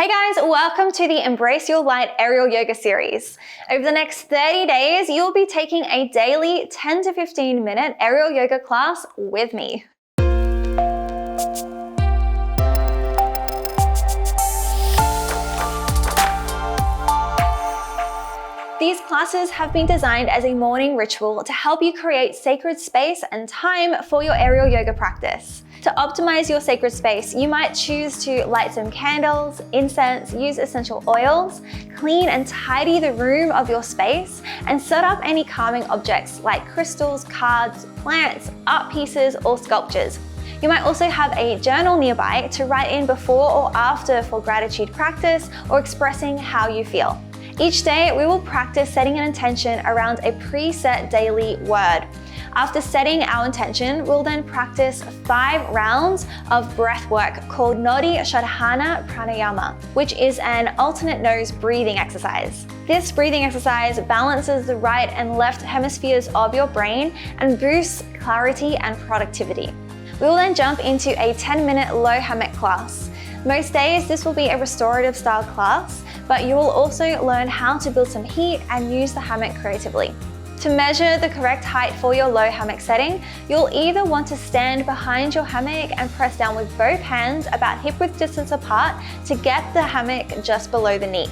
Hey guys, welcome to the Embrace Your Light Aerial Yoga series. Over the next 30 days, you'll be taking a daily 10 to 15 minute aerial yoga class with me. These classes have been designed as a morning ritual to help you create sacred space and time for your aerial yoga practice. To optimize your sacred space, you might choose to light some candles, incense, use essential oils, clean and tidy the room of your space, and set up any calming objects like crystals, cards, plants, art pieces, or sculptures. You might also have a journal nearby to write in before or after for gratitude practice or expressing how you feel. Each day, we will practice setting an intention around a preset daily word. After setting our intention, we'll then practice 5 rounds of breath work called Nodi Shodhana Pranayama, which is an alternate nose breathing exercise. This breathing exercise balances the right and left hemispheres of your brain and boosts clarity and productivity. We will then jump into a 10-minute low hammock class. Most days, this will be a restorative style class, but you will also learn how to build some heat and use the hammock creatively. To measure the correct height for your low hammock setting, you'll either want to stand behind your hammock and press down with both hands about hip-width distance apart to get the hammock just below the knee.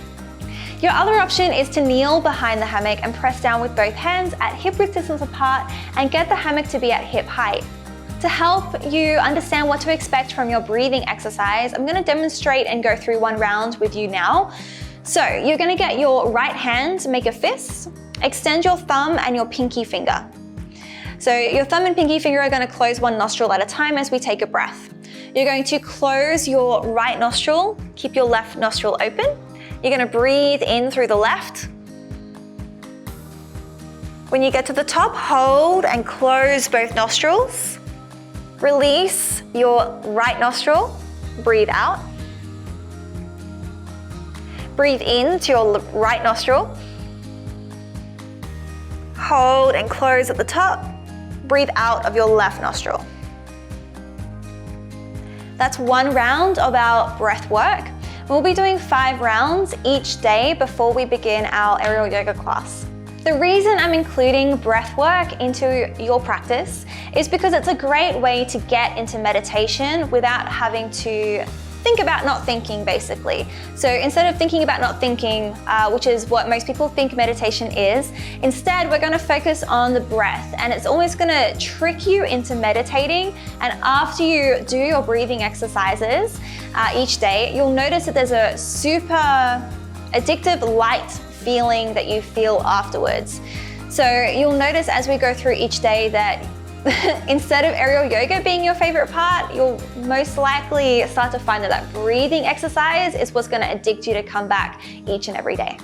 Your other option is to kneel behind the hammock and press down with both hands at hip-width distance apart and get the hammock to be at hip height. To help you understand what to expect from your breathing exercise, I'm going to demonstrate and go through one round with you now. So you're going to get your right hand, make a fist, extend your thumb and your pinky finger. So your thumb and pinky finger are going to close one nostril at a time as we take a breath. You're going to close your right nostril, keep your left nostril open. You're going to breathe in through the left. When you get to the top, hold and close both nostrils. Release your right nostril, breathe out. Breathe in to your right nostril. Hold and close at the top. Breathe out of your left nostril. That's one round of our breath work. We'll be doing 5 rounds each day before we begin our aerial yoga class. The reason I'm including breath work into your practice is because it's a great way to get into meditation without having to think about not thinking, basically. So instead of thinking about not thinking, which is what most people think meditation is, instead we're going to focus on the breath, and it's almost going to trick you into meditating. And after you do your breathing exercises each day, you'll notice that there's a super addictive light feeling that you feel afterwards. So you'll notice as we go through each day that instead of aerial yoga being your favorite part, you'll most likely start to find that that breathing exercise is what's going to addict you to come back each and every day.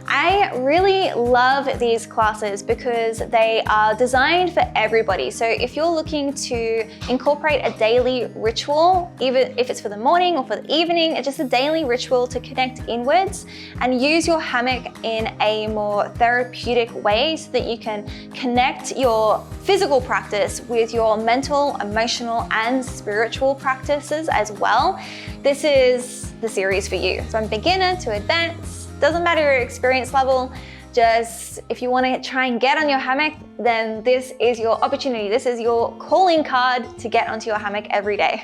I really love these classes because they are designed for everybody. So if you're looking to incorporate a daily ritual, even if it's for the morning or for the evening, it's just a daily ritual to connect inwards and use your hammock in a more therapeutic way so that you can connect your physical practice with your mental, emotional, and spiritual practices as well. This is the series for you. From beginner to advanced, doesn't matter your experience level, just if you want to try and get on your hammock, then this is your opportunity. This is your calling card to get onto your hammock every day.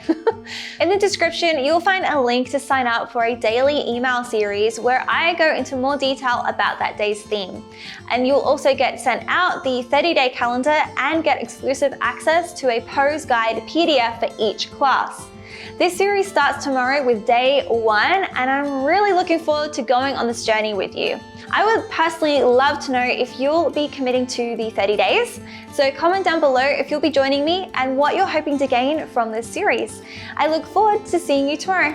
In the description, you'll find a link to sign up for a daily email series where I go into more detail about that day's theme. And you'll also get sent out the 30-day calendar and get exclusive access to a pose guide PDF for each class. This series starts tomorrow with day 1, and I'm really looking forward to going on this journey with you. I would personally love to know if you'll be committing to the 30 days. So comment down below if you'll be joining me and what you're hoping to gain from this series. I look forward to seeing you tomorrow.